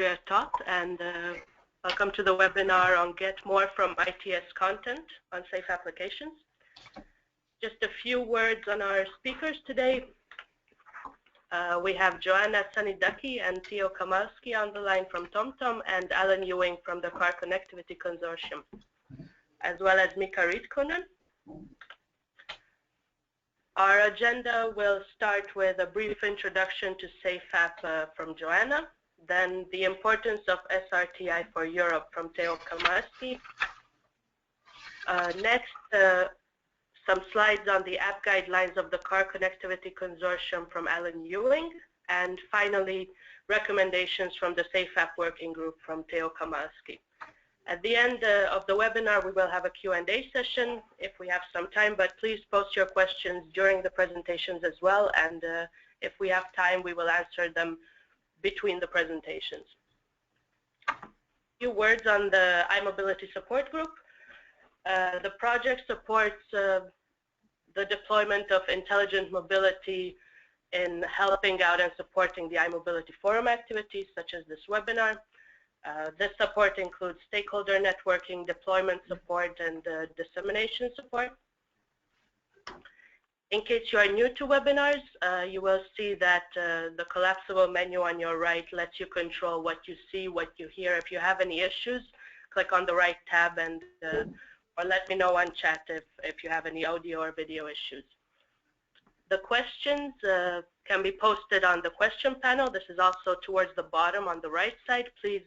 Austria taught, and welcome to the webinar on Get More from ITS Content on Safe Applications. Just a few words on our speakers today. We have Joanna Sanidaki and Theo Kamalski on the line from TomTom, and Alan Ewing from the Car Connectivity Consortium, as well as Mika Riitkonen. Our agenda will start with a brief introduction to SafeApp from Joanna, then the importance of SRTI for Europe from Theo Kamalski. Next, some slides on the app guidelines of the Car Connectivity Consortium from Alan Ewing, and finally, recommendations from the SafeApp Working Group from Theo Kamalski. At the end of the webinar, we will have a Q&A session if we have some time, but please post your questions during the presentations as well, and if we have time, we will answer them between the presentations. A few words on the iMobility support group. The project supports the deployment of intelligent mobility in helping out and supporting the iMobility forum activities, such as this webinar. This support includes stakeholder networking, deployment support, and dissemination support. In case you are new to webinars, you will see that the collapsible menu on your right lets you control what you see, what you hear. If you have any issues, click on the right tab and or let me know on chat if you have any audio or video issues. The questions can be posted on the question panel. This is also towards the bottom on the right side. Please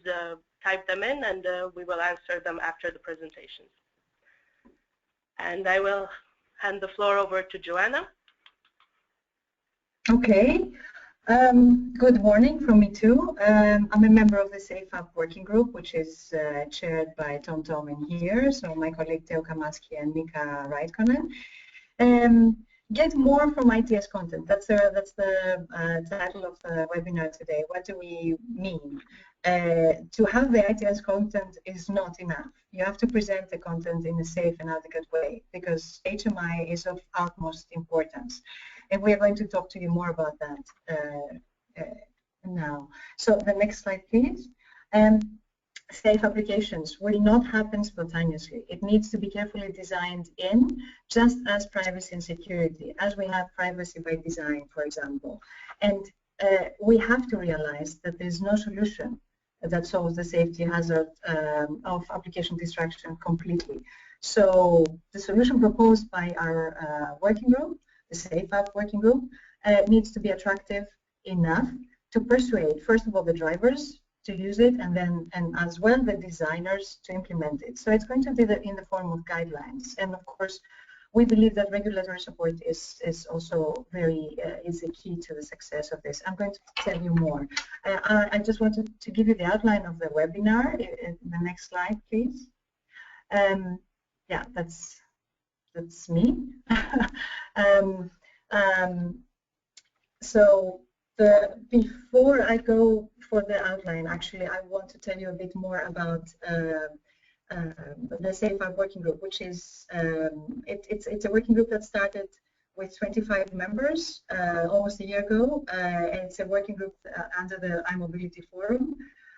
type them in, and we will answer them after the presentations. And I will hand the floor over to Joanna. Okay. Good morning from me too. I'm a member of the SafeApp Working Group, which is chaired by TomTom in here, so my colleague Theo Kamalski and Mika Riitkonen. Get more from ITS content. That's the title of the webinar today. What do we mean? To have the ITS content is not enough. You have to present the content in a safe and adequate way, because HMI is of utmost importance. And we are going to talk to you more about that now. So the next slide, please. Safe applications will not happen spontaneously. It needs to be carefully designed in, just as privacy and security, as we have privacy by design, for example. And we have to realize that there's no solution that solves the safety hazard of application distraction completely. So the solution proposed by our working group, the SafeApp working group, needs to be attractive enough to persuade, first of all, the drivers to use it, and as well the designers to implement it. So it's going to be in the form of guidelines, and of course we believe that regulatory support is also is a key to the success of this. I'm going to tell you more. I just wanted to give you the outline of the webinar. The next slide, please. Yeah, that's me. So before I go for the outline, actually, I want to tell you a bit more about the SafeApp working group, which is it's a working group that started with 25 members almost a year ago, and it's a working group under the iMobility Forum.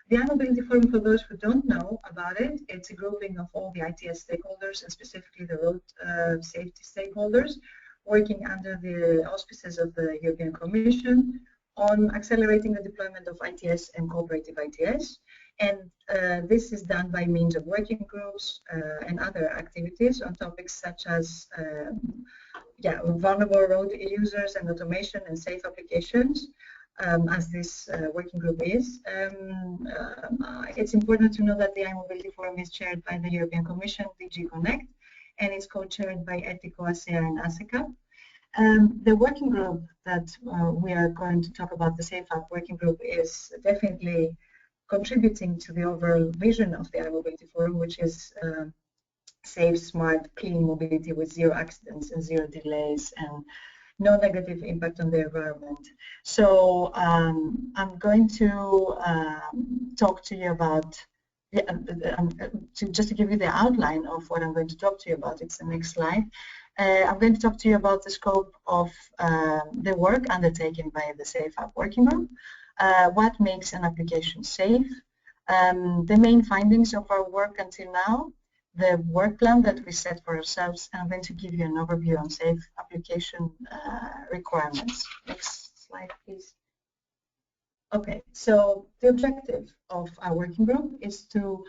The iMobility Forum, for those who don't know about it, it's a grouping of all the ITS stakeholders, and specifically the road safety stakeholders, working under the auspices of the European Commission on accelerating the deployment of ITS and cooperative ITS. And this is done by means of working groups and other activities on topics such as vulnerable road users and automation and safe applications, as this working group is. It's important to know that the iMobility Forum is chaired by the European Commission, DG Connect, and it's co-chaired by ETICO, ASEA, and ASECA. The working group that we are going to talk about, the SafeApp working group, is definitely contributing to the overall vision of the iMobility Forum, which is safe, smart, clean mobility with zero accidents and zero delays and no negative impact on the environment. So I'm going to talk to you about, just to give you the outline of what I'm going to talk to you about. It's the next slide. I'm going to talk to you about the scope of the work undertaken by the SafeApp working group, what makes an application safe, the main findings of our work until now, the work plan that we set for ourselves, and I'm going to give you an overview on safe application requirements. Next slide, please. Okay, so the objective of our working group is to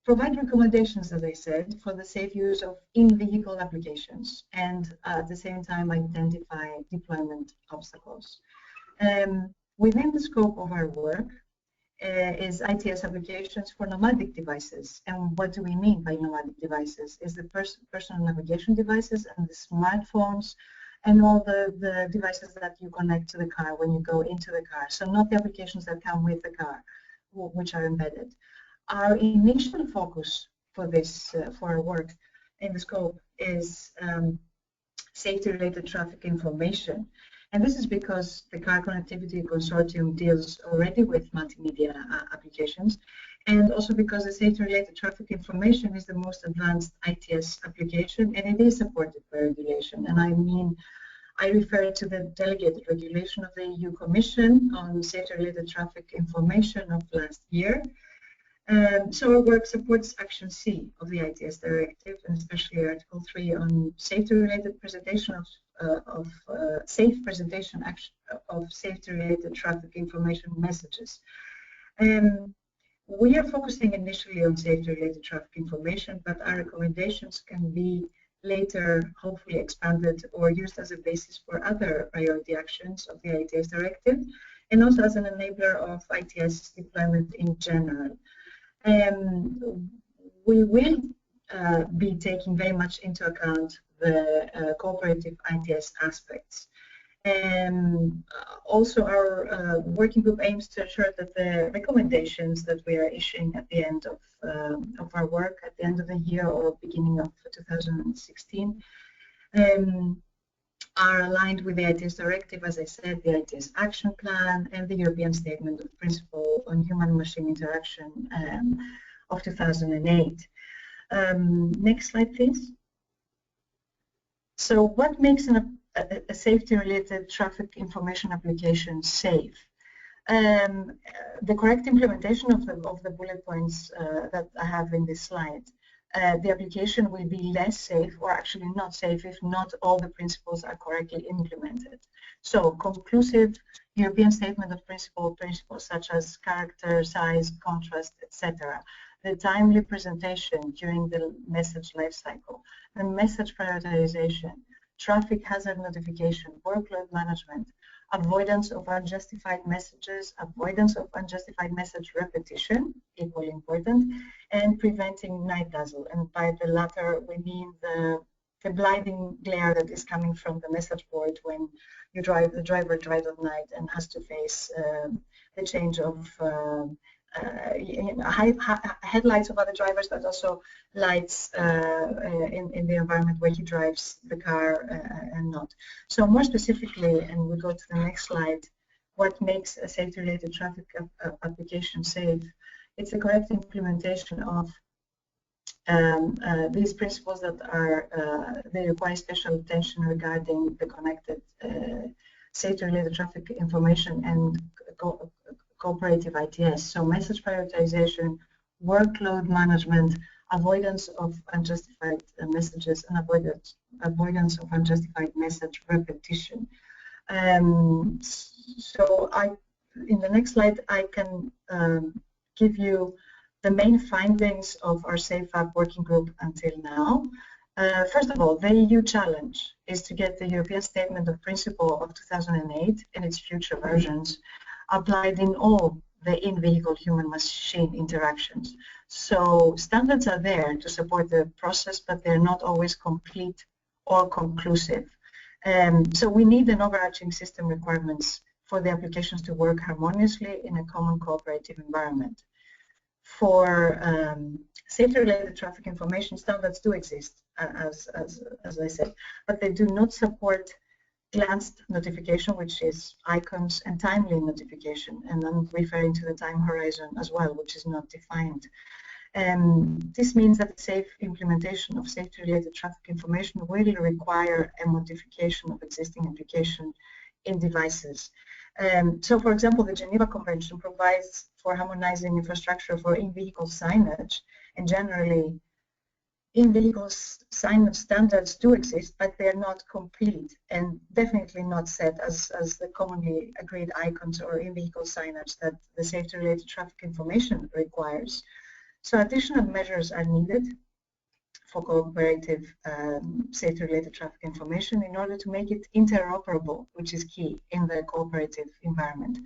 provide recommendations, as I said, for the safe use of in-vehicle applications and at the same time identify deployment obstacles. Within the scope of our work is ITS applications for nomadic devices. And what do we mean by nomadic devices? Is the personal navigation devices and the smartphones and all the devices that you connect to the car when you go into the car. So not the applications that come with the car, which are embedded. Our initial focus for this, for our work in the scope is safety-related traffic information. And this is because the Car Connectivity Consortium deals already with multimedia applications, and also because the safety-related traffic information is the most advanced ITS application, and it is supported by regulation. And I refer to the delegated regulation of the EU Commission on safety-related traffic information of last year. So our work supports Action C of the ITS Directive, and especially Article 3 on safety-related presentation of safe presentation of safety-related traffic information messages. We are focusing initially on safety-related traffic information, but our recommendations can be later hopefully expanded or used as a basis for other priority actions of the ITS Directive, and also as an enabler of ITS deployment in general. We will be taking very much into account the cooperative ITS aspects. Also, our working group aims to ensure that the recommendations that we are issuing at the end of our work, at the end of the year or beginning of 2016, are aligned with the ITS Directive, as I said, the ITS Action Plan, and the European Statement of Principle on Human-Machine Interaction of 2008. Next slide, please. So what makes a safety-related traffic information application safe? The correct implementation of the bullet points that I have in this slide, the application will be less safe, or actually not safe, if not all the principles are correctly implemented. So conclusive European Statement of Principles such as character, size, contrast, etc. The timely presentation during the message lifecycle, the message prioritization, traffic hazard notification, workload management, avoidance of unjustified messages, avoidance of unjustified message repetition, equally important, and preventing night dazzle. And by the latter, we mean the blinding glare that is coming from the message board when the driver drives at night and has to face the change of headlights of other drivers, but also lights in the environment where he drives the car and not. So more specifically, and we go to the next slide, what makes a safety-related traffic application safe? It's the correct implementation of these principles that are, they require special attention regarding the connected safety-related traffic information and cooperative ITS. So message prioritization, workload management, avoidance of unjustified messages, and avoidance of unjustified message repetition. So in the next slide, I can give you the main findings of our SafeApp working group until now. First of all, the EU challenge is to get the European Statement of Principle of 2008 and its future versions applied in all the in-vehicle human-machine interactions. So standards are there to support the process, but they're not always complete or conclusive. So we need an overarching system requirements for the applications to work harmoniously in a common cooperative environment. For safety-related traffic information, standards do exist, as I said, but they do not support glanced notification, which is icons, and timely notification, and I'm referring to the time horizon as well, which is not defined. This means that the safe implementation of safety-related traffic information will require a modification of existing application in devices. So, for example, the Geneva Convention provides for harmonizing infrastructure for in-vehicle signage, and generally in-vehicle signage standards do exist, but they're not complete and definitely not set as the commonly agreed icons or in-vehicle signage that the safety-related traffic information requires. So additional measures are needed for cooperative safety-related traffic information in order to make it interoperable, which is key in the cooperative environment,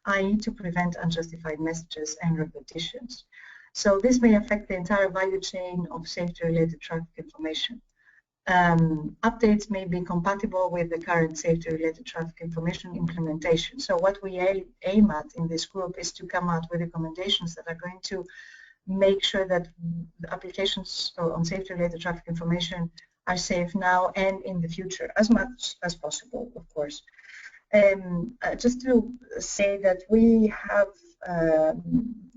i.e. to prevent unjustified messages and repetitions. So this may affect the entire value chain of safety-related traffic information. Updates may be compatible with the current safety-related traffic information implementation. So what we aim at in this group is to come out with recommendations that are going to make sure that applications on safety-related traffic information are safe now and in the future, as much as possible, of course. Just to say that we have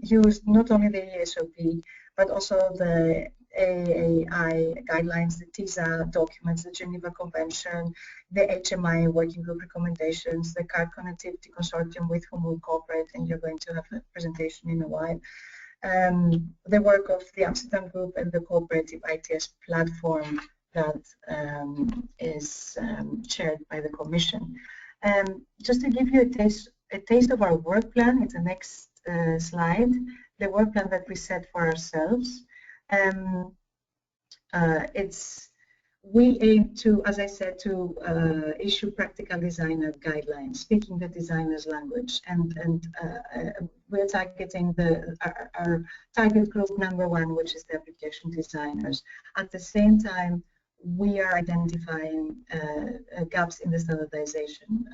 used not only the ESOP, but also the AAI guidelines, the TISA documents, the Geneva Convention, the HMI working group recommendations, the Card Connectivity Consortium with whom we cooperate, and you're going to have a presentation in a while. The work of the Amsterdam Group and the cooperative ITS platform that is chaired by the Commission. Just to give you a taste of our work plan, it's the next slide, the work plan that we set for ourselves. We aim to, as I said, to issue practical designer guidelines, speaking the designer's language, and we're targeting our target group #1, which is the application designers. At the same time, we are identifying gaps in the standardization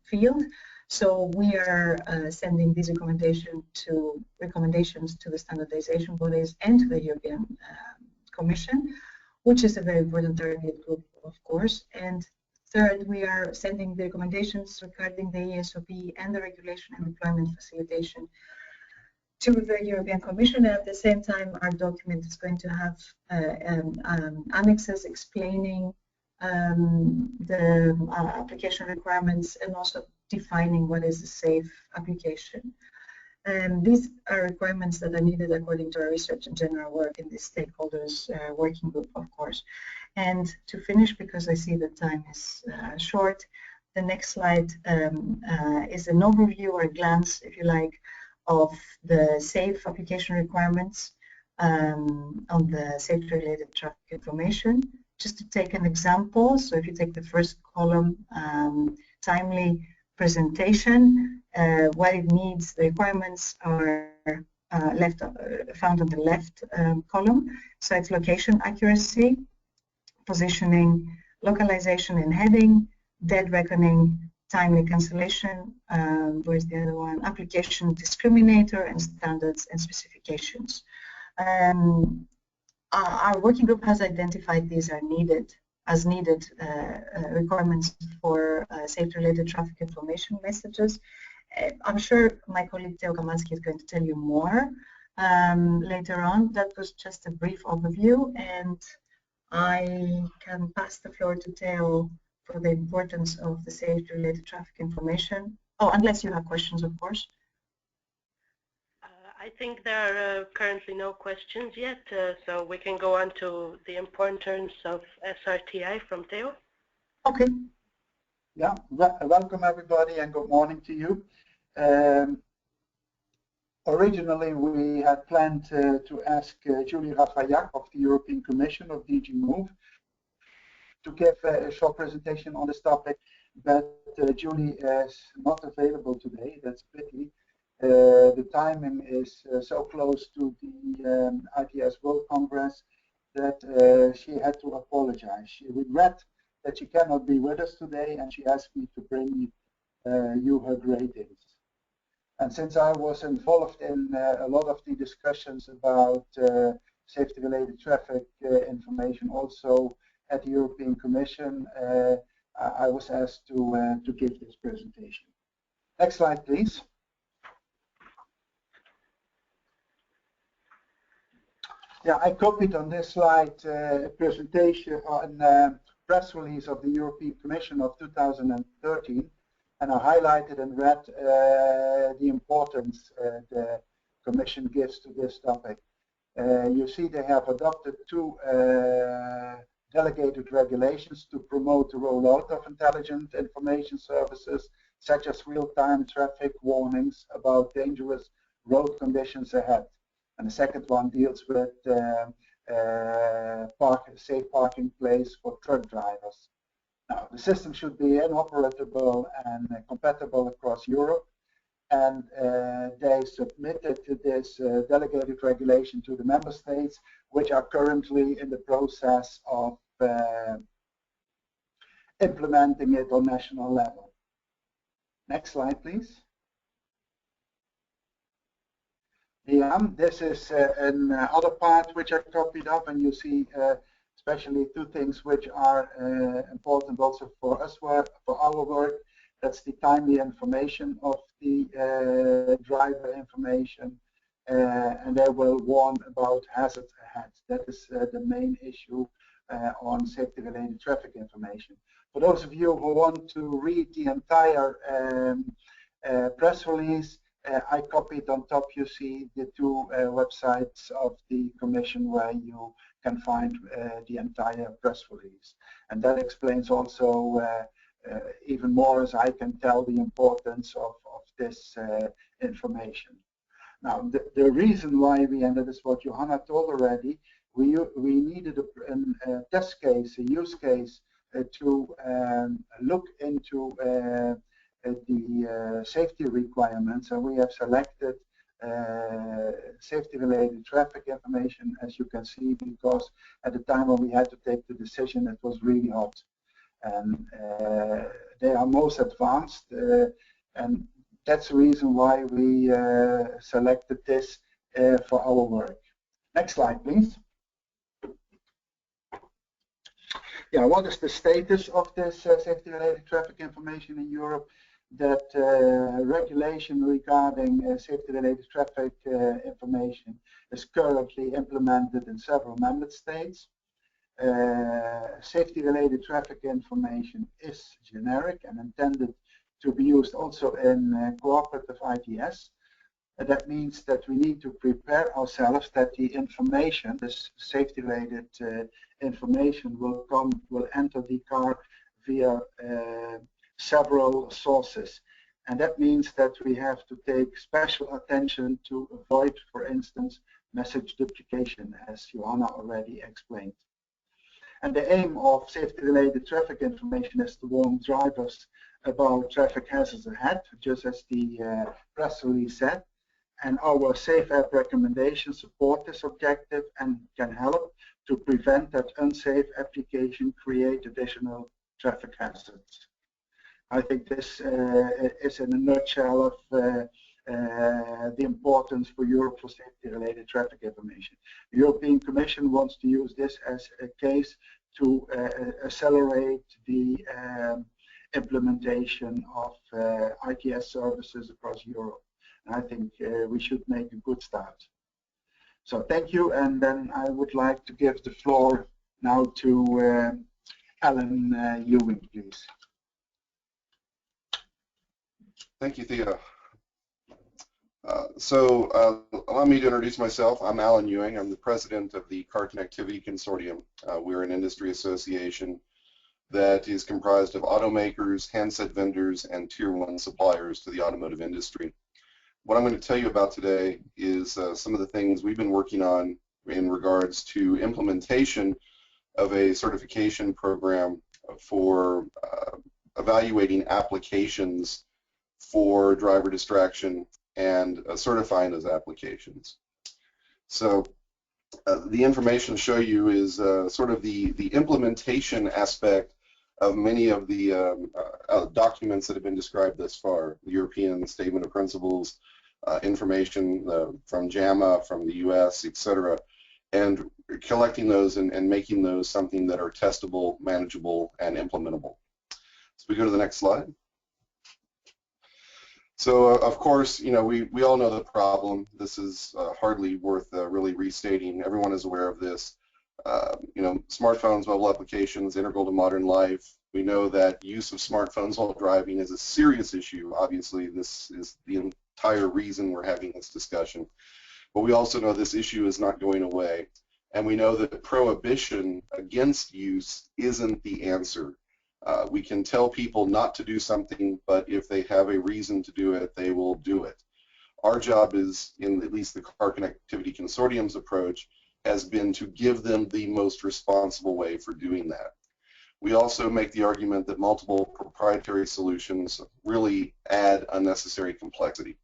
field. So we are sending these recommendations to the standardization bodies and to the European Commission, which is a very important target group, of course. And third, we are sending the recommendations regarding the ESOP and the regulation and deployment facilitation to the European Commission. And at the same time, our document is going to have annexes explaining the application requirements and also defining what is a safe application. These are requirements that are needed according to our research and general work in the stakeholders working group, of course. And to finish, because I see the time is short, the next slide is an overview or a glance, if you like, of the safe application requirements on the safety-related traffic information. Just to take an example, so if you take the first column, timely presentation, what it needs, the requirements are found on the left column. So it's location accuracy, positioning, localization and heading, dead reckoning, timely cancellation, where's the other one, application discriminator, and standards and specifications. Our working group has identified these are needed as needed requirements for safety-related traffic information messages. I'm sure my colleague Teo Kamanski is going to tell you more later on. That was just a brief overview, and I can pass the floor to Teo for the importance of the safety-related traffic information. Oh, unless you have questions, of course. I think there are currently no questions yet, so we can go on to the importance of SRTI from Teo. Okay. Yeah, welcome everybody and good morning to you. Originally, we had planned to ask Julie Rafayak of the European Commission of DG Move to give a short presentation on this topic, but Julie is not available today. That's a pity. The timing is so close to the ITS World Congress that she had to apologize. She regret that she cannot be with us today, and she asked me to bring you her greetings. And since I was involved in a lot of the discussions about safety-related traffic information also at the European Commission, I was asked to give this presentation. Next slide, please. Yeah, I copied on this slide a presentation on press release of the European Commission of 2013, and I highlighted and read the importance the Commission gives to this topic. You see they have adopted 2 delegated regulations to promote the rollout of intelligent information services, such as real-time traffic warnings about dangerous road conditions ahead. And the second one deals with safe parking place for truck drivers. Now, the system should be interoperable and compatible across Europe. And they submitted this delegated regulation to the member states, which are currently in the process of implementing it on national level. Next slide, please. Yeah, this is another part which I copied up, and you see especially 2 things which are important also for us, for our work. That's the timely information of the driver information, and they will warn about hazards ahead. That is the main issue on safety-related traffic information. For those of you who want to read the entire press release, I copied on top, you see the 2 websites of the Commission where you can find the entire press release. And that explains also even more, as I can tell, the importance of this information. Now, the reason why we, and that is what Johanna told already, we needed a test case, a use case to look into the safety requirements, and we have selected safety-related traffic information, as you can see, because at the time when we had to take the decision, it was really hot. And they are most advanced, and that's the reason why we selected this for our work. Next slide, please. Yeah, what is the status of this safety-related traffic information in Europe? That regulation regarding safety-related traffic information is currently implemented in several member states. Safety-related traffic information is generic and intended to be used also in cooperative ITS. That means that we need to prepare ourselves that the information, this safety-related information, will enter the car via several sources. And that means that we have to take special attention to avoid, for instance, message duplication, as Johanna already explained. And the aim of safety-related traffic information is to warn drivers about traffic hazards ahead, just as the press release said. And our SafeApp recommendations support this objective and can help to prevent that unsafe application create additional traffic hazards. I think this is in a nutshell of the importance for Europe for safety-related traffic information. The European Commission wants to use this as a case to accelerate the implementation of ITS services across Europe. And I think we should make a good start. So thank you, and then I would like to give the floor now to Alan Ewing, please. Thank you, Theo. Allow me to introduce myself. I'm Alan Ewing. I'm the president of the Car Connectivity Consortium. We're an industry association that is comprised of automakers, handset vendors, and tier 1 suppliers to the automotive industry. What I'm going to tell you about today is some of the things we've been working on in regards to implementation of a certification program for evaluating applications for driver distraction and certifying those applications. So the information to show you is sort of the implementation aspect of many of the documents that have been described thus far, the European Statement of Principles, information from JAMA, from the US, etc., and collecting those and making those something that are testable, manageable, and implementable. So we go to the next slide. So of course, you know, we all know the problem. This is hardly worth really restating. Everyone is aware of this. You know, smartphones, mobile applications, integral to modern life. We know that use of smartphones while driving is a serious issue. Obviously, this is the entire reason we're having this discussion. But we also know this issue is not going away. And we know that prohibition against use isn't the answer. We can tell people not to do something, but if they have a reason to do it, they will do it. Our job is, in at least the Car Connectivity Consortium's approach, has been to give them the most responsible way for doing that. We also make the argument that multiple proprietary solutions really add unnecessary complexity.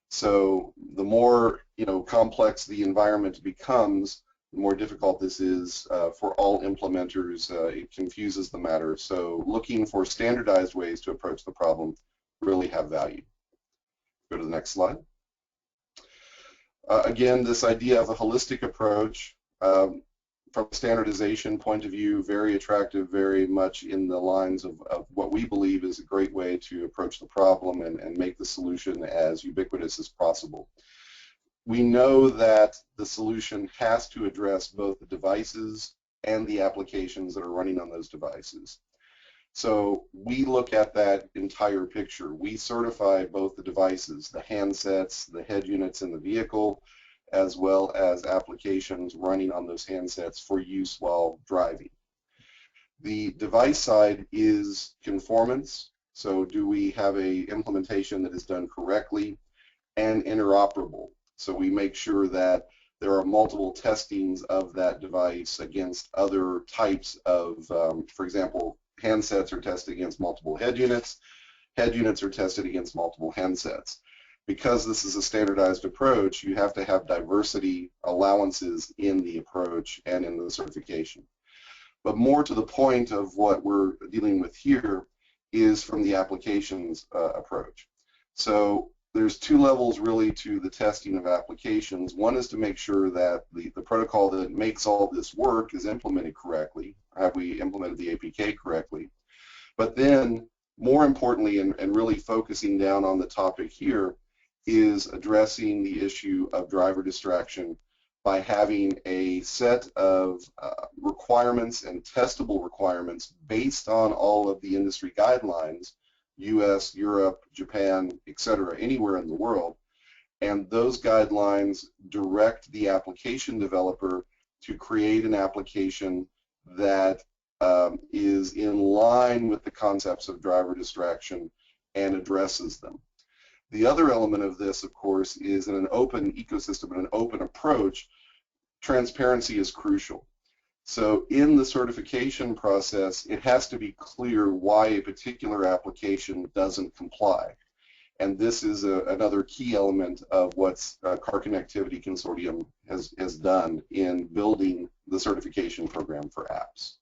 So the more, you know, complex the environment becomes, the more difficult this is for all implementers. It confuses the matter. So looking for standardized ways to approach the problem really have value. Go to the next slide. Again, this idea of a holistic approach from a standardization point of view, very attractive, very much in the lines of what we believe is a great way to approach the problem and make the solution as ubiquitous as possible. We know that the solution has to address both the devices and the applications that are running on those devices. So we look at that entire picture. We certify both the devices, the handsets, the head units in the vehicle, as well as applications running on those handsets for use while driving. The device side is conformance. So do we have a implementation that is done correctly and interoperable? So we make sure that there are multiple testings of that device against other types of, for example, handsets are tested against multiple head units are tested against multiple handsets. Because this is a standardized approach, you have to have diversity allowances in the approach and in the certification. But more to the point of what we're dealing with here is from the applications approach. So there's two levels really to the testing of applications. One is to make sure that the protocol that makes all this work is implemented correctly. Have we implemented the APK correctly? But then, more importantly, and really focusing down on the topic here, is addressing the issue of driver distraction by having a set of requirements and testable requirements based on all of the industry guidelines, US, Europe, Japan, etc., anywhere in the world, and those guidelines direct the application developer to create an application that is in line with the concepts of driver distraction and addresses them. The other element of this, of course, is in an open ecosystem and an open approach, transparency is crucial. So in the certification process, it has to be clear why a particular application doesn't comply. And this is another key element of what Car Connectivity Consortium has done in building the certification program for apps.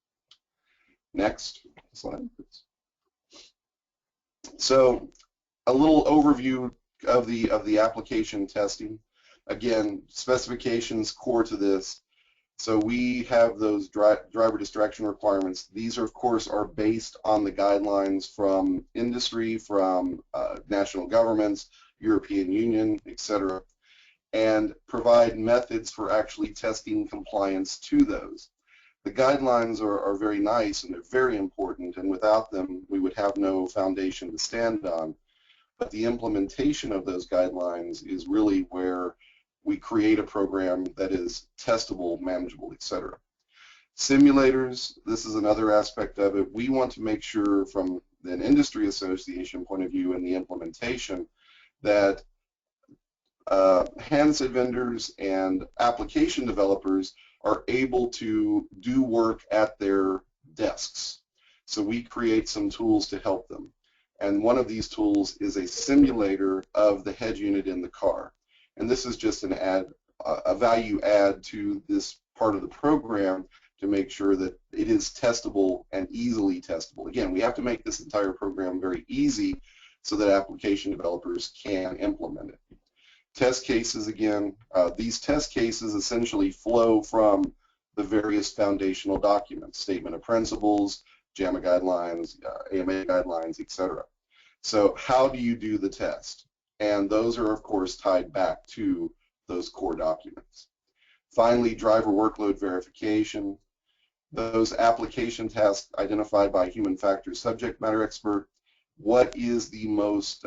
Next slide, please. So a little overview of the application testing. Again, specifications core to this. So we have those driver distraction requirements. These, of course, are based on the guidelines from industry, from national governments, European Union, etc., and provide methods for actually testing compliance to those. The guidelines are very nice and they're very important, and without them, we would have no foundation to stand on. But the implementation of those guidelines is really where we create a program that is testable, manageable, etc. Simulators, this is another aspect of it. We want to make sure from an industry association point of view in the implementation that handset vendors and application developers are able to do work at their desks. So we create some tools to help them. And one of these tools is a simulator of the head unit in the car. And this is just a value add to this part of the program to make sure that it is testable and easily testable. Again, we have to make this entire program very easy so that application developers can implement it. Test cases, again, these test cases essentially flow from the various foundational documents, statement of principles, JAMA guidelines, AMA guidelines, etc. So how do you do the test? And those are, of course, tied back to those core documents. Finally, driver workload verification. Those application tasks identified by human factors subject matter expert. What is the most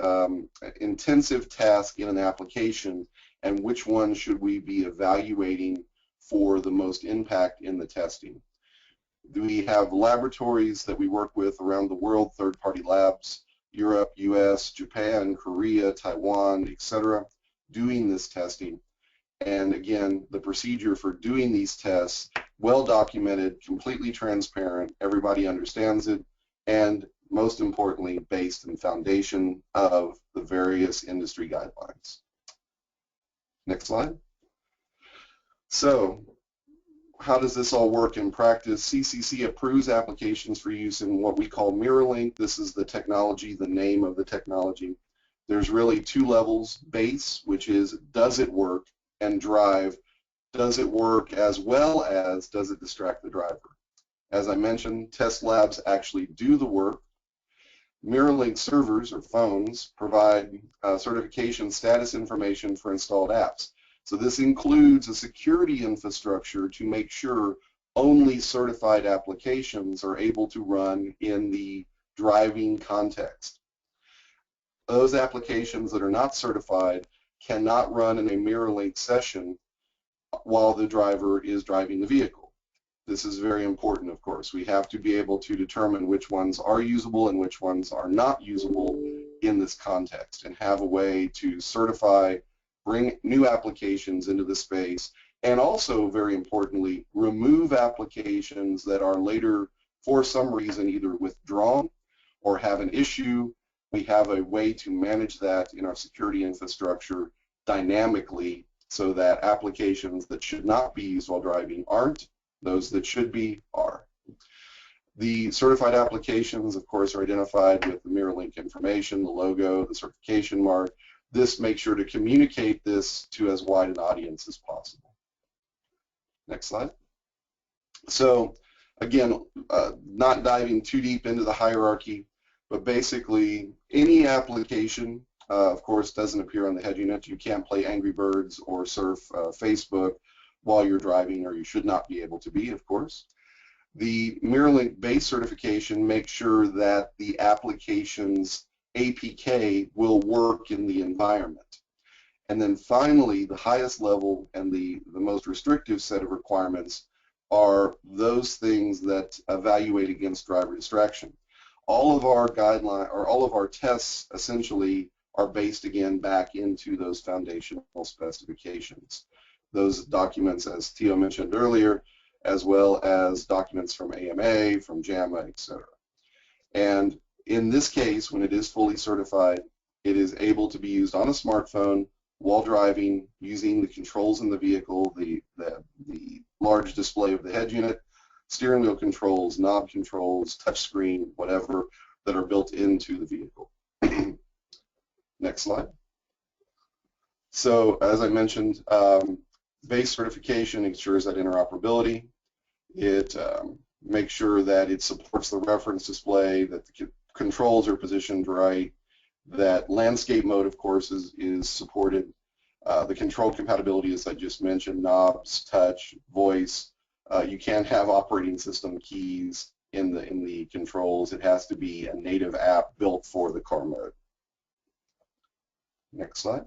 intensive task in an application, and which one should we be evaluating for the most impact in the testing? We have laboratories that we work with around the world, third-party labs, Europe, US, Japan, Korea, Taiwan, etc., doing this testing. And again, the procedure for doing these tests, well documented, completely transparent, everybody understands it, and most importantly, based in foundation of the various industry guidelines. Next slide. So, how does this all work in practice? CCC approves applications for use in what we call Mirrorlink. This is the technology, the name of the technology. There's really two levels: base, which is does it work, and drive, does it work, as well as does it distract the driver. As I mentioned, test labs actually do the work. Mirrorlink servers or phones provide certification status information for installed apps. So this includes a security infrastructure to make sure only certified applications are able to run in the driving context. Those applications that are not certified cannot run in a Mirrorlink session while the driver is driving the vehicle. This is very important, of course. We have to be able to determine which ones are usable and which ones are not usable in this context, and have a way to certify, bring new applications into the space, and also, very importantly, remove applications that are later, for some reason, either withdrawn or have an issue. We have a way to manage that in our security infrastructure dynamically, so that applications that should not be used while driving aren't, those that should be are. The certified applications, of course, are identified with the Mirrorlink information, the logo, the certification mark. This makes sure to communicate this to as wide an audience as possible. Next slide. So again, not diving too deep into the hierarchy, but basically any application, of course, doesn't appear on the head unit. You can't play Angry Birds or surf Facebook while you're driving, or you should not be able to be, of course. The Mirrorlink base certification makes sure that the application's APK will work in the environment. And then finally, the highest level and the most restrictive set of requirements are those things that evaluate against driver distraction. All of our guidelines, or all of our tests, essentially are based again back into those foundational specifications. Those documents, as Theo mentioned earlier, as well as documents from AMA, from JAMA, etc. And in this case, when it is fully certified, it is able to be used on a smartphone while driving, using the controls in the vehicle, the large display of the head unit, steering wheel controls, knob controls, touch screen, whatever, that are built into the vehicle. Next slide. So as I mentioned, base certification ensures that interoperability. It makes sure that it supports the reference display, that the controls are positioned right, that landscape mode, of course, is supported. The control compatibility, as I just mentioned, knobs, touch, voice. You can't have operating system keys in the controls. It has to be a native app built for the car mode. Next slide.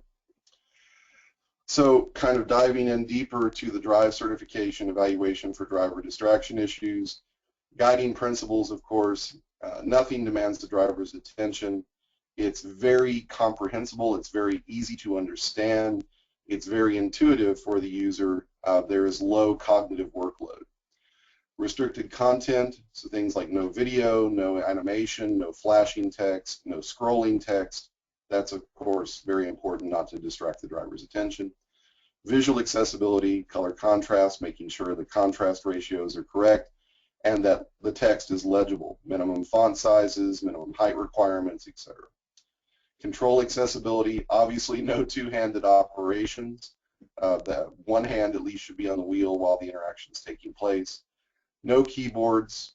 So kind of diving in deeper to the drive certification evaluation for driver distraction issues. Guiding principles, of course, nothing demands the driver's attention. It's very comprehensible. It's very easy to understand. It's very intuitive for the user. There is low cognitive workload. Restricted content, so things like no video, no animation, no flashing text, no scrolling text. That's, of course, very important not to distract the driver's attention. Visual accessibility, color contrast, making sure the contrast ratios are correct, and that the text is legible. Minimum font sizes, minimum height requirements, etc. Control accessibility, obviously no two-handed operations. That one hand at least should be on the wheel while the interaction is taking place. No keyboards,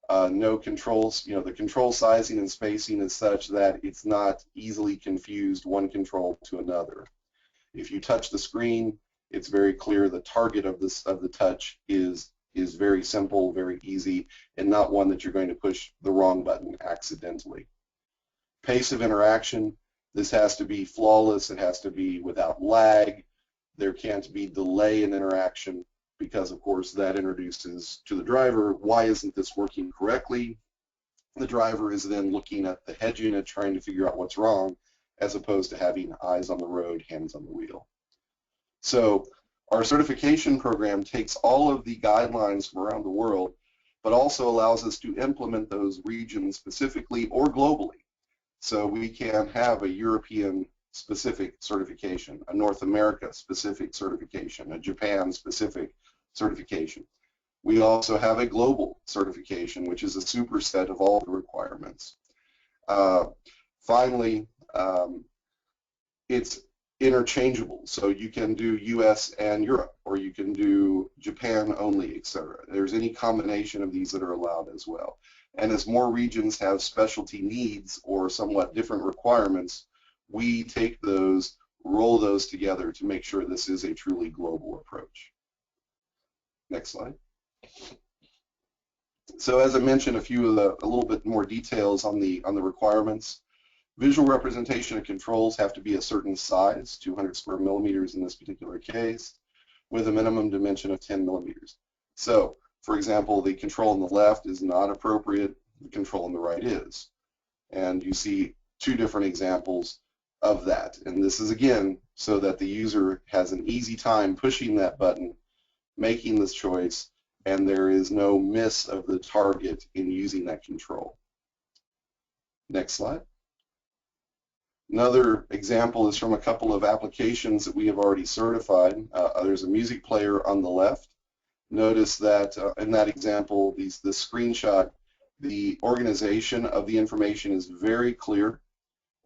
No controls, the control sizing and spacing is such that it's not easily confused one control to another. If you touch the screen, it's very clear the target of the touch is very simple, very easy, and not one that you're going to push the wrong button accidentally. Pace of interaction, this has to be flawless, it has to be without lag, there can't be delay in interaction, because of course that introduces to the driver, why isn't this working correctly? The driver is then looking at the head unit trying to figure out what's wrong, as opposed to having eyes on the road, hands on the wheel. So our certification program takes all of the guidelines from around the world, but also allows us to implement those regions specifically or globally. So we can have a European specific certification, a North America specific certification, a Japan specific certification. We also have a global certification, which is a superset of all the requirements. Finally, it's interchangeable, so you can do US and Europe, or you can do Japan only, etc. There's any combination of these that are allowed as well. And as more regions have specialty needs or somewhat different requirements, we take those, roll those together to make sure this is a truly global approach. Next slide. So as I mentioned, a little bit more details on the requirements. Visual representation of controls have to be a certain size, 200 square millimeters in this particular case, with a minimum dimension of 10 millimeters. So, for example, the control on the left is not appropriate, the control on the right is. And you see two different examples of that. And this is, again, so that the user has an easy time pushing that button, making this choice, and there is no miss of the target in using that control. Next slide. Another example is from a couple of applications that we have already certified. There's a music player on the left. Notice that in that example, the screenshot, the organization of the information is very clear.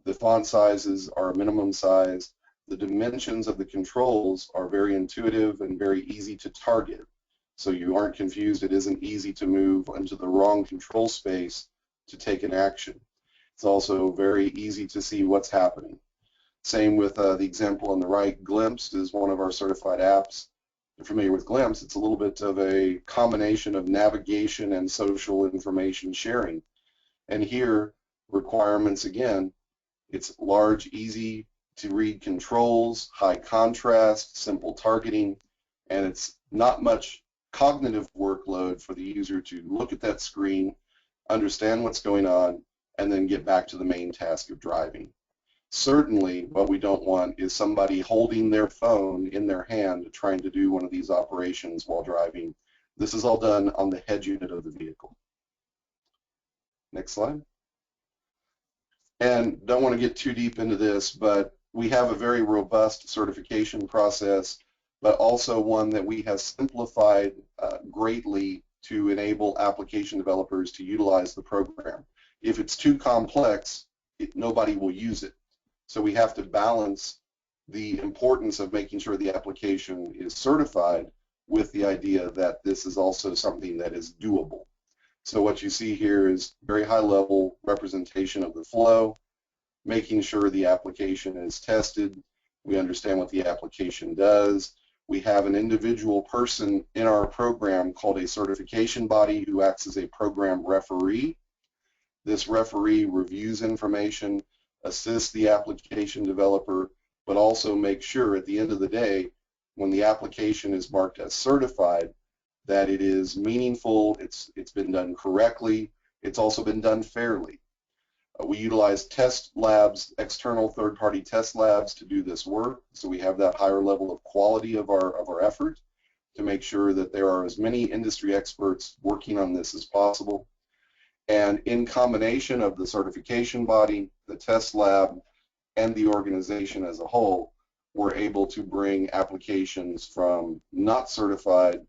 The font sizes are a minimum size. The dimensions of the controls are very intuitive and very easy to target. So you aren't confused. It isn't easy to move into the wrong control space to take an action. It's also very easy to see what's happening. Same with the example on the right. Glimpse is one of our certified apps. If you're familiar with Glimpse, it's a little bit of a combination of navigation and social information sharing. And here, requirements again, it's large, easy to read controls, high contrast, simple targeting, and it's not much cognitive workload for the user to look at that screen, understand what's going on, and then get back to the main task of driving. Certainly, what we don't want is somebody holding their phone in their hand trying to do one of these operations while driving. This is all done on the head unit of the vehicle. Next slide. And don't want to get too deep into this, but we have a very robust certification process, but also one that we have simplified greatly to enable application developers to utilize the program. If it's too complex, nobody will use it. So we have to balance the importance of making sure the application is certified with the idea that this is also something that is doable. So what you see here is very high level representation of the flow, making sure the application is tested. We understand what the application does. We have an individual person in our program called a certification body who acts as a program referee. This referee reviews information, assists the application developer, but also makes sure at the end of the day, when the application is marked as certified, that it is meaningful, it's been done correctly, it's also been done fairly. We utilize test labs, external third-party test labs to do this work, so we have that higher level of quality of our effort to make sure that there are as many industry experts working on this as possible. And in combination of the certification body, the test lab, and the organization as a whole, we're able to bring applications from not certified,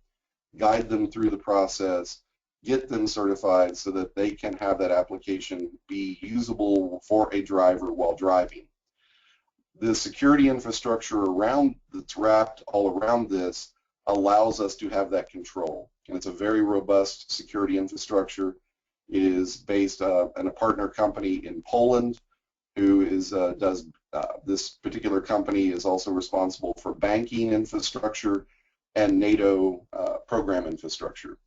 guide them through the process, get them certified so that they can have that application be usable for a driver while driving. The security infrastructure that's wrapped all around this allows us to have that control. And it's a very robust security infrastructure. is based in a partner company in Poland who is this particular company is also responsible for banking infrastructure and NATO program infrastructure.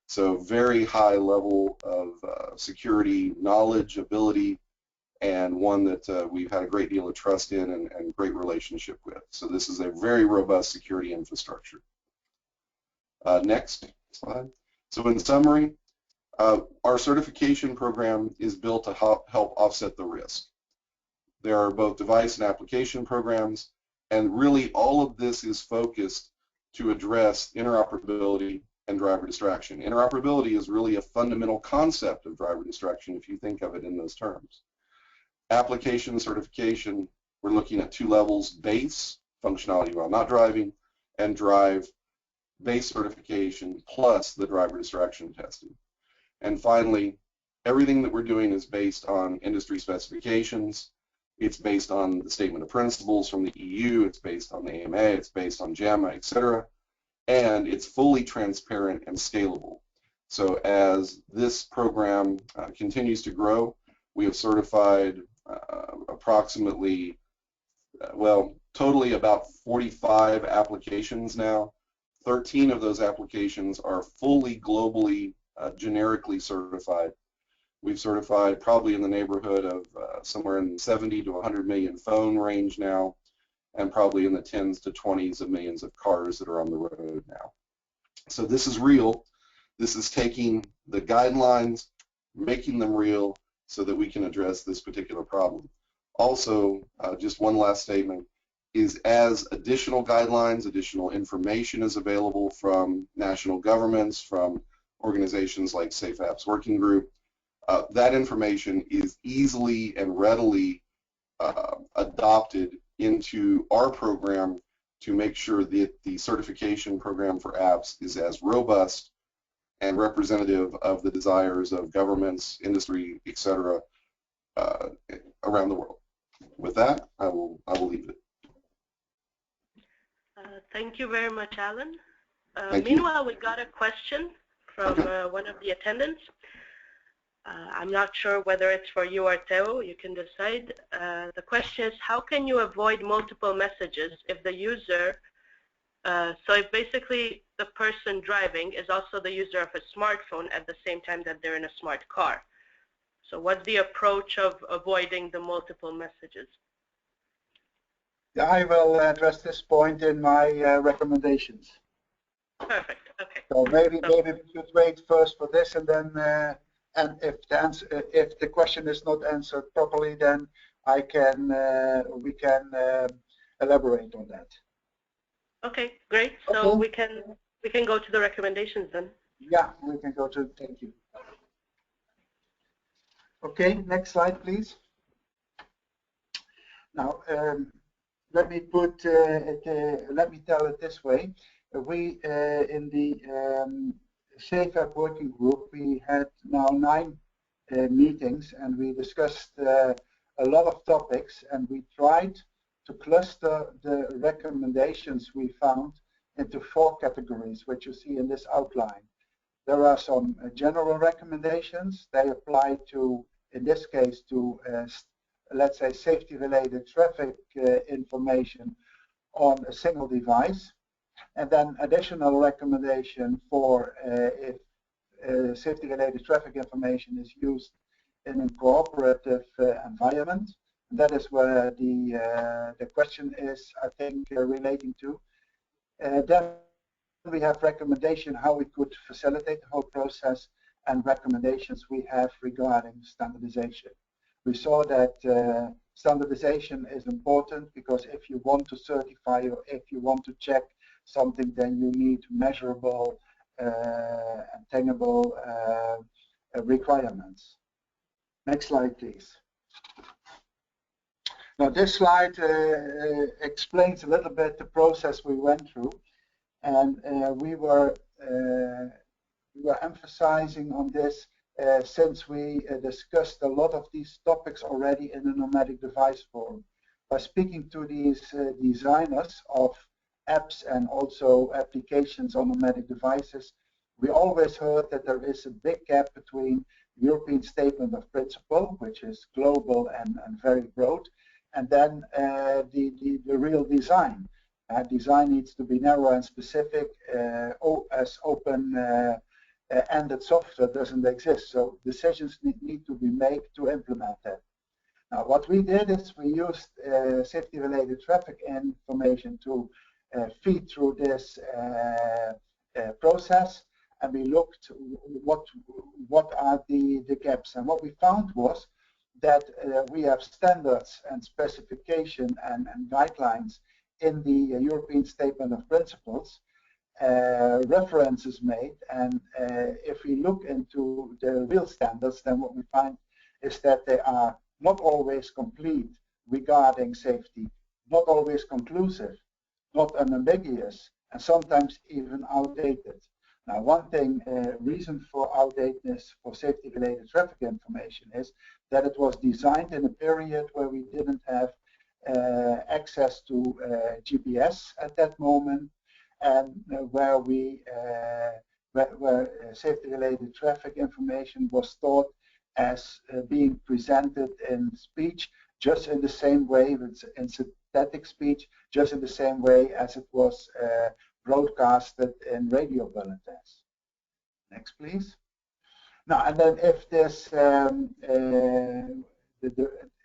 So very high level of security knowledge, ability, and one that we've had a great deal of trust in and great relationship with. So this is a very robust security infrastructure. Next slide. So in summary, our certification program is built to help offset the risk. There are both device and application programs, and really all of this is focused to address interoperability and driver distraction. Interoperability is really a fundamental concept of driver distraction if you think of it in those terms. Application certification, we're looking at two levels: base, functionality while not driving, and drive, base certification plus the driver distraction testing. And finally, everything that we're doing is based on industry specifications. It's based on the statement of principles from the EU, it's based on the AMA, it's based on JAMA, etc. And it's fully transparent and scalable. So as this program continues to grow, we have certified approximately, well, totally about 45 applications now. 13 of those applications are fully globally generically certified. We've certified probably in the neighborhood of somewhere in 70 to 100 million phone range now, and probably in the tens to 20s of millions of cars that are on the road now. So this is real. This is taking the guidelines, making them real so that we can address this particular problem. Also, just one last statement, is as additional guidelines, additional information is available from national governments, from organizations like SafeAPPs Working Group, that information is easily and readily adopted into our program to make sure that the certification program for apps is as robust and representative of the desires of governments, industry, etc., around the world. With that, I will leave it. Thank you very much, Alan. Thank you. Meanwhile, we got a question from one of the attendants. I'm not sure whether it's for you or Theo, you can decide. The question is, how can you avoid multiple messages if the user, so if basically the person driving is also the user of a smartphone at the same time that they're in a smart car? So what's the approach of avoiding the multiple messages? I will address this point in my recommendations. Perfect, okay. So maybe we should wait first for this, and then and if the question is not answered properly, then we can elaborate on that. Okay, great. So we can go to the recommendations then. Yeah, we can go to. Thank you. Okay, next slide, please. Now, let me put let me tell it this way. We in the SafeApp working group, we had now 9 meetings, and we discussed a lot of topics, and we tried to cluster the recommendations we found into 4 categories, which you see in this outline. There are some general recommendations. They apply to, in this case, to let's say safety-related traffic information on a single device. And then additional recommendation for if safety-related traffic information is used in a cooperative environment. And that is where the question is, I think, relating to. Then we have recommendation how we could facilitate the whole process, and recommendations we have regarding standardization. We saw that standardization is important because if you want to certify or if you want to check something, then you need measurable and tangible requirements. Next slide, please. Now, this slide explains a little bit the process we went through, and we were emphasizing on this since we discussed a lot of these topics already in the nomadic device forum. By speaking to these designers of apps and also applications on nomadic devices, we always heard that there is a big gap between European Statement of Principle, which is global and very broad, and then the real design. Design needs to be narrow and specific, as open-ended software doesn't exist, so decisions need to be made to implement that. Now, what we did is we used safety-related traffic information to feed through this process, and we looked what are the gaps. And what we found was that we have standards and specification and guidelines in the European Statement of Principles, references made, and if we look into the real standards, then what we find is that they are not always complete regarding safety, not always conclusive, not unambiguous, and sometimes even outdated. Now, one thing, reason for outdatedness for safety-related traffic information is that it was designed in a period where we didn't have access to GPS at that moment, and where safety-related traffic information was thought as being presented in speech, just in the same way, in synthetic speech, just in the same way as it was broadcasted in radio bulletins. Next, please. Now, and then if this,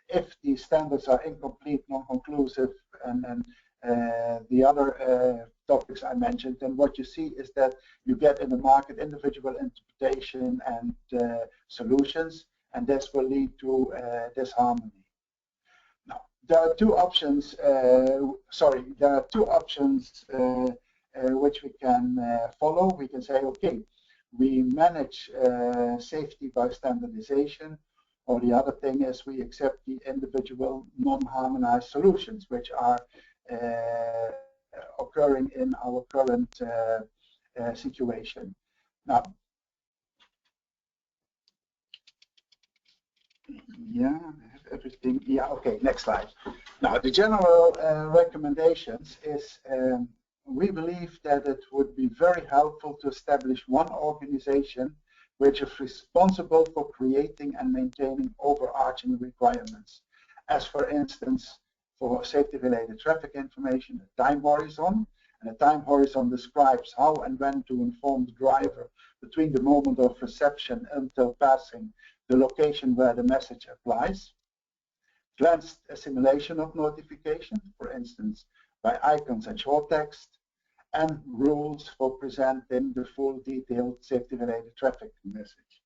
if the standards are incomplete, non-conclusive, and the other topics I mentioned, then what you see is that you get in the market individual interpretation and solutions, and this will lead to disharmony. Now, there are two options. There are two options which we can follow. We can say, okay, we manage safety by standardization, or the other thing is we accept the individual non-harmonized solutions, which are occurring in our current situation. Now, yeah, everything. Yeah, okay, next slide. Now, the general recommendations is we believe that it would be very helpful to establish one organization which is responsible for creating and maintaining overarching requirements, as for instance, for safety-related traffic information, a time horizon, and a time horizon describes how and when to inform the driver between the moment of reception until passing the location where the message applies. Glanced assimilation of notification, for instance, by icons and short text, and rules for presenting the full detailed safety-related traffic message.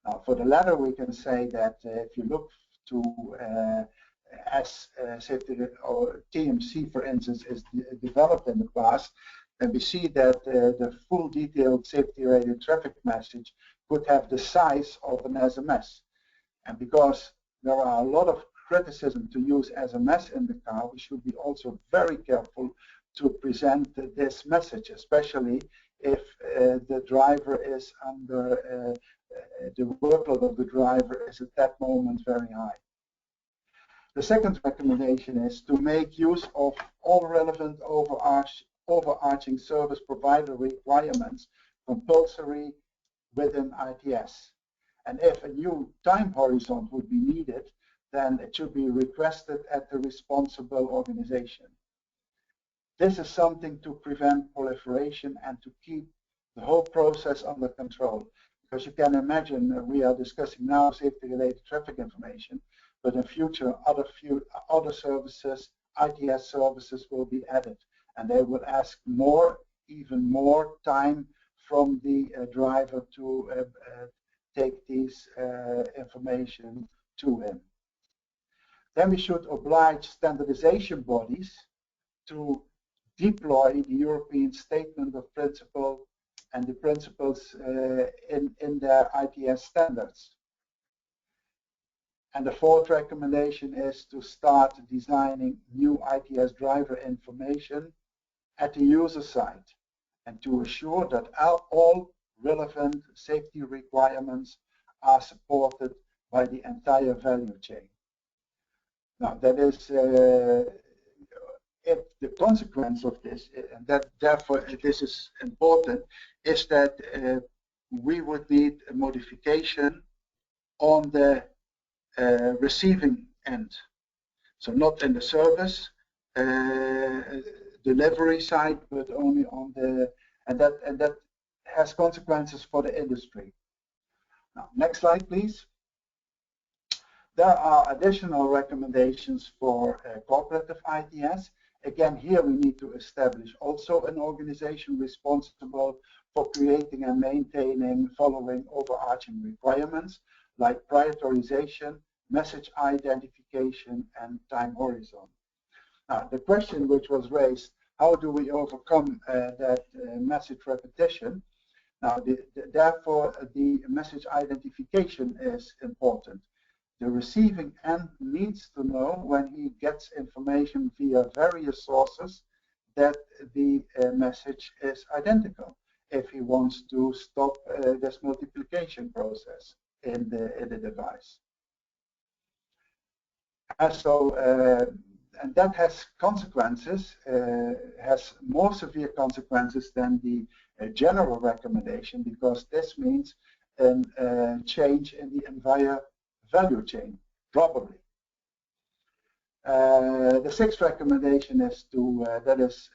Now, for the latter, we can say that if you look to as safety or TMC, for instance, is developed in the past, then we see that the full detailed safety-related traffic message could have the size of an SMS. And because there are a lot of criticism to use SMS in the car, we should be also very careful to present this message, especially if the driver is under, the workload of the driver is at that moment very high. The second recommendation is to make use of all relevant overarching service provider requirements compulsory within ITS. And if a new time horizon would be needed, then it should be requested at the responsible organization. This is something to prevent proliferation and to keep the whole process under control. Because you can imagine we are discussing now safety-related traffic information, but in future other services, ITS services will be added, and they will ask more, even more time from the driver to take these information to him. Then we should oblige standardization bodies to deploy the European Statement of Principle and the principles in their ITS standards. And the fourth recommendation is to start designing new ITS driver information at the user side and to assure that all relevant safety requirements are supported by the entire value chain. Now, that is, if the consequence of this, and that therefore this is important, is that we would need a modification on the receiving end. So not in the service delivery side, but only on the, and that has consequences for the industry. Now, next slide, please. There are additional recommendations for cooperative ITS. Again, here we need to establish also an organization responsible for creating and maintaining following overarching requirements like prioritization, message identification, and time horizon. Now, the question which was raised, how do we overcome that message repetition? Now, therefore, the message identification is important. The receiving end needs to know when he gets information via various sources that the message is identical if he wants to stop this multiplication process in the device. And that has consequences, has more severe consequences than the general recommendation, because this means a change in the entire value chain, probably. The sixth recommendation is to, that is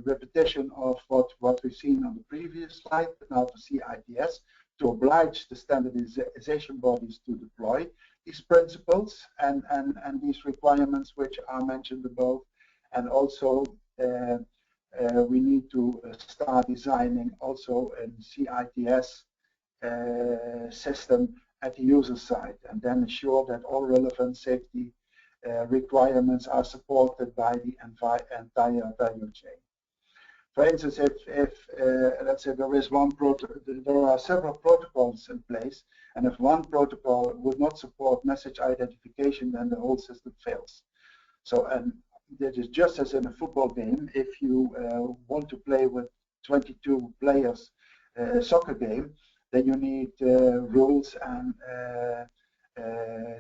repetition of what we've seen on the previous slide, but now for CITS, to oblige the standardization bodies to deploy these principles and these requirements which are mentioned above. And also we need to start designing also a CITS system at the user side, and then ensure that all relevant safety requirements are supported by the entire value chain. For instance, if let's say there is there are several protocols in place, and if one protocol would not support message identification, then the whole system fails. So, and that is just as in a football game. If you want to play with 22 players soccer game, then you need rules and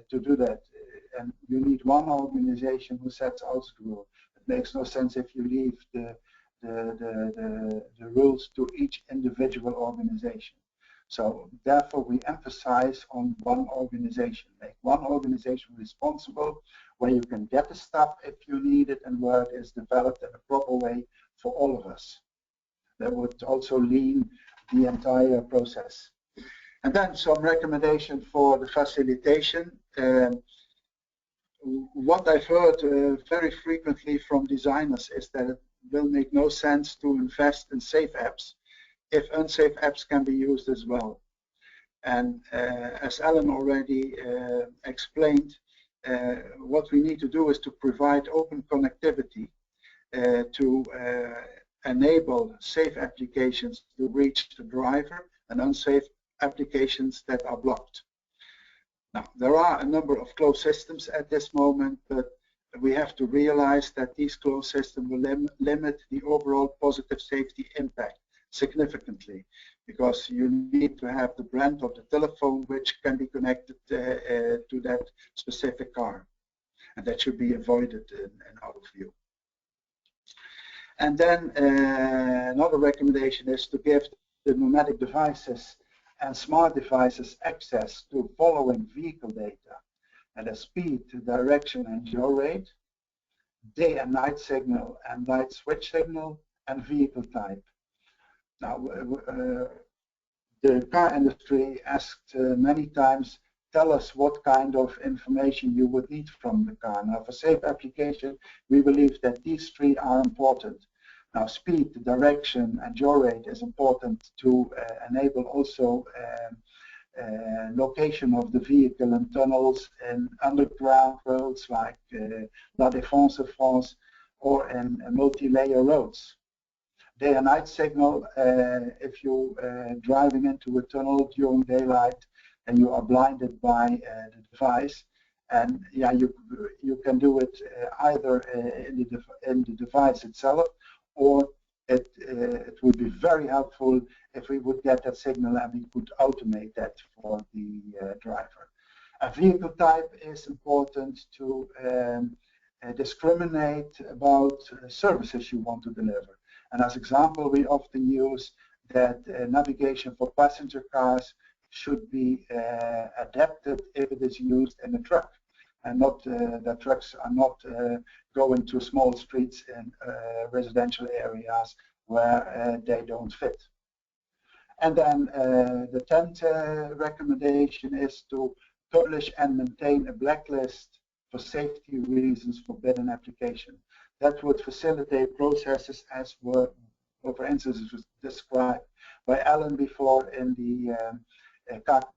to do that. And you need one organization who sets out the rule. It makes no sense if you leave the rules to each individual organization. So therefore we emphasize on one organization. Make one organization responsible where you can get the stuff if you need it and where it is developed in a proper way for all of us. That would also lean the entire process. And then some recommendation for the facilitation. What I've heard very frequently from designers is that it will make no sense to invest in SafeAPPs if unsafe apps can be used as well. And as Alan already explained, what we need to do is to provide open connectivity to enable safe applications to reach the driver and unsafe applications that are blocked. Now, there are a number of closed systems at this moment, but we have to realize that these closed systems will limit the overall positive safety impact significantly, because you need to have the brand of the telephone which can be connected to that specific car, and that should be avoided in our view. And then another recommendation is to give the pneumatic devices and smart devices access to following vehicle data, and the speed, direction and yaw rate, day and night signal and light switch signal, and vehicle type. Now, the car industry asked many times, tell us what kind of information you would need from the car. Now, for safe application, we believe that these three are important. Now, speed, direction, and yaw rate is important to enable also location of the vehicle in tunnels and underground roads like La Défense de France or in multi-layer roads. Day and night signal, if you driving into a tunnel during daylight and you are blinded by the device, and yeah, you can do it either in the device itself, or it would be very helpful if we would get that signal and we could automate that for the driver. A vehicle type is important to discriminate about services you want to deliver. And as example, we often use that navigation for passenger cars should be adapted if it is used in a truck, and not that trucks are not going to small streets in residential areas where they don't fit. And then the 10th recommendation is to publish and maintain a blacklist for safety reasons forbidden application. That would facilitate processes as were, for instance, was described by Alan before in the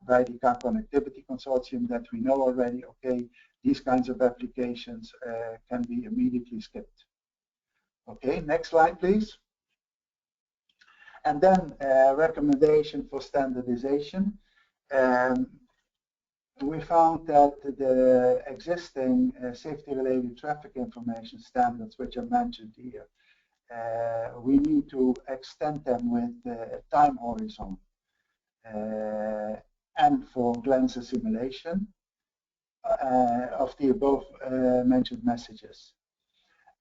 by the Car Connectivity Consortium, that we know already, okay, these kinds of applications can be immediately skipped. Okay, next slide, please. And then recommendation for standardization. We found that the existing safety-related traffic information standards, which are mentioned here, we need to extend them with a time horizon and for glance assimilation of the above mentioned messages.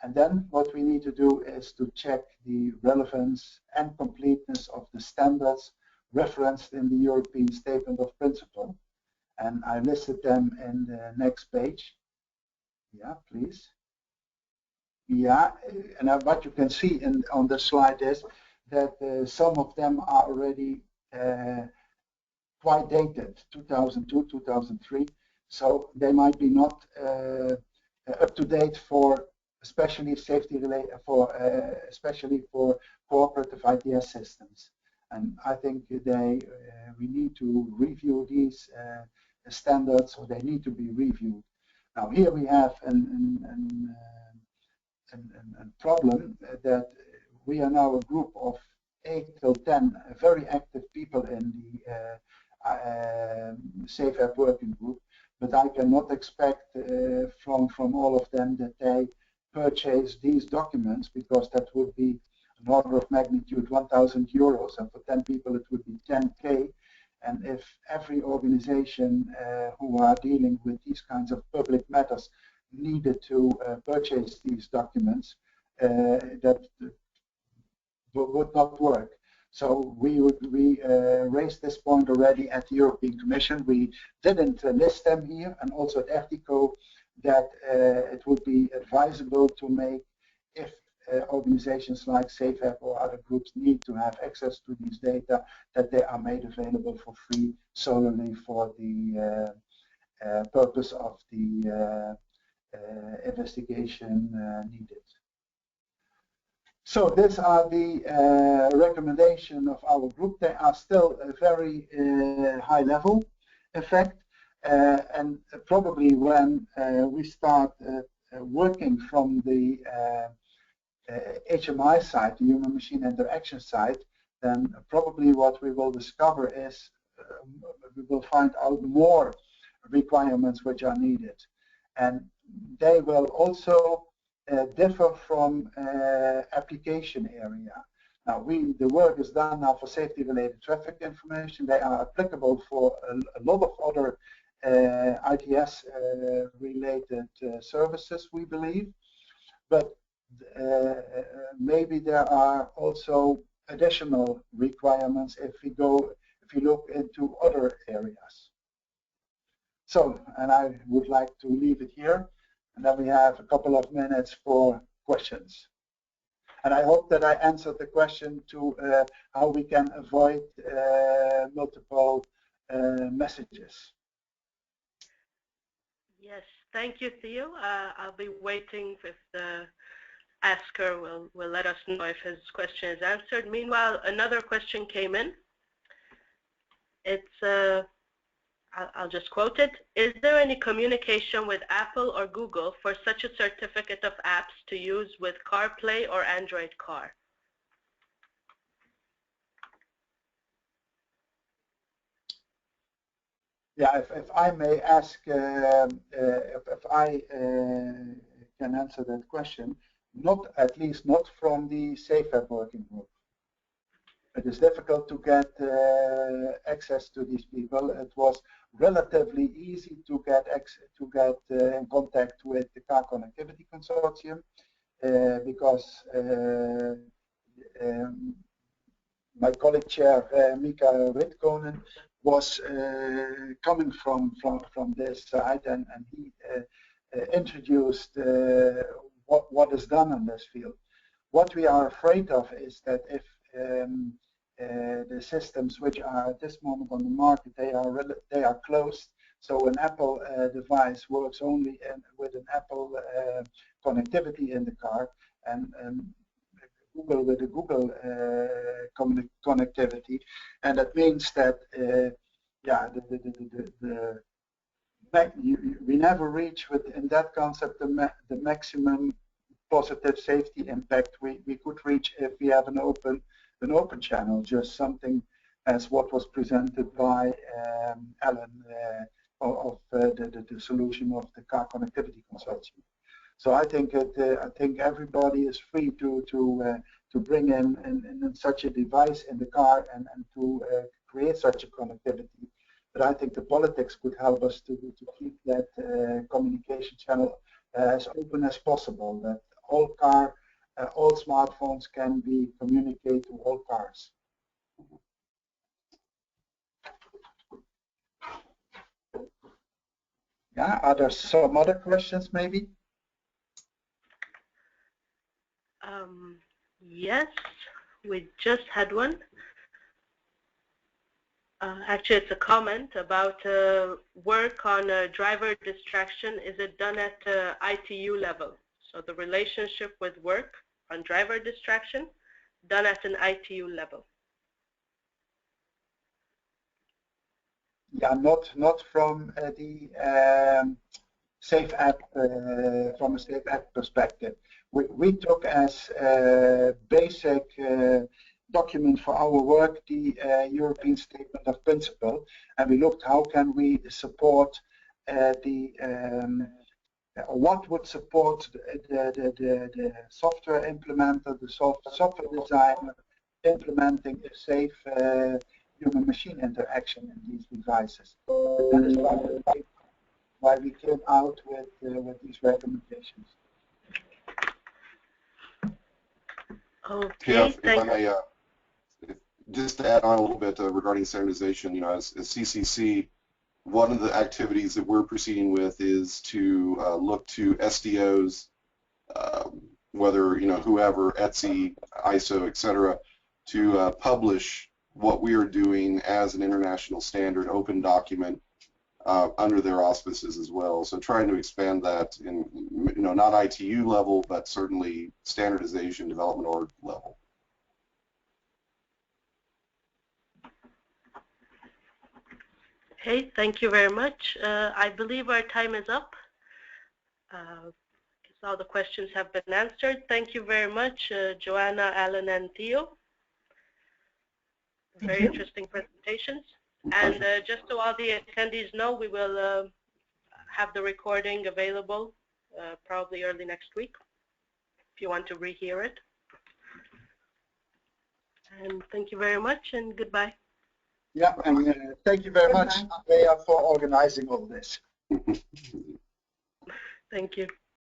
And then what we need to do is to check the relevance and completeness of the standards referenced in the European Statement of Principle. And I listed them in the next page. Yeah, please. Yeah, and what you can see on the slide is that some of them are already quite dated, 2002, 2003. So they might be not up to date for especially safety related especially for cooperative ITS systems. And I think we need to review these standards, or they need to be reviewed. Now here we have a problem that we are now a group of 8 till 10 very active people in the SafeApp working group, but I cannot expect from all of them that they purchase these documents, because that would be an order of magnitude 1,000 euros, and for 10 people it would be 10K. And if every organization who are dealing with these kinds of public matters needed to purchase these documents, that would not work. So we raised this point already at the European Commission. We didn't list them here, and also at Ertico, that it would be advisable to make, if organizations like SafeApp or other groups need to have access to these data, that they are made available for free solely for the purpose of the investigation needed. So these are the recommendations of our group. They are still a very high level, in fact, and probably when we start working from the HMI side, the human machine interaction side, then probably what we will discover is we will find out more requirements which are needed, and they will also differ from application area. Now the work is done now for safety related traffic information. They are applicable for a lot of other ITS related services, we believe, but maybe there are also additional requirements if you look into other areas. So, and I would like to leave it here, and then we have a couple of minutes for questions. And I hope that I answered the question to how we can avoid multiple messages. Yes, thank you, Theo. I'll be waiting if the asker will let us know if his question is answered. Meanwhile, another question came in. It's I'll just quote it. Is there any communication with Apple or Google for such a certificate of apps to use with CarPlay or Android Car? Yeah, if I may ask, if I can answer that question, at least not from the SafeApp working group. It is difficult to get access to these people. It was relatively easy to get in contact with the Car Connectivity Consortium because my colleague chair Mika Ritkonen was coming from this side, and he introduced what is done in this field. What we are afraid of is that if the systems which are at this moment on the market, they are closed. So an Apple device works only with an Apple connectivity in the car, and Google with a Google connectivity, and that means that we never reach within that concept the maximum positive safety impact we could reach if we have an open channel, just something as what was presented by Alan of the solution of the car connectivity consortium. So I think everybody is free to bring in such a device in the car and to create such a connectivity. But I think the politics could help us to keep that communication channel as open as possible. That all smartphones can be communicate to all cars. Yeah, are there some other questions maybe? Yes, we just had one. Actually, it's a comment about work on driver distraction. Is it done at ITU level? So the relationship with work on driver distraction done at an ITU level. Yeah, not from the SafeApp from a SafeApp perspective. We took as basic document for our work the European Statement of Principle, and we looked how can we support what would support the software implementer, the software designer implementing a safe human-machine interaction in these devices. That is why we came out with these recommendations. Okay, yeah, if I may, just to add on a little bit regarding standardization, you know, as CCC, one of the activities that we're proceeding with is to look to SDOs, whether, you know, whoever, Etsy, ISO, etc., to publish what we are doing as an international standard open document under their auspices as well. So trying to expand that in, you know, not ITU level, but certainly standardization development org level. Okay, thank you very much. I believe our time is up. All the questions have been answered. Thank you very much, Joanna, Alan, and Theo. Very interesting presentations. And just so all the attendees know, we will have the recording available probably early next week if you want to rehear it. And thank you very much, and goodbye. Yeah, and thank you very much, Andrea, for organizing all this. Thank you.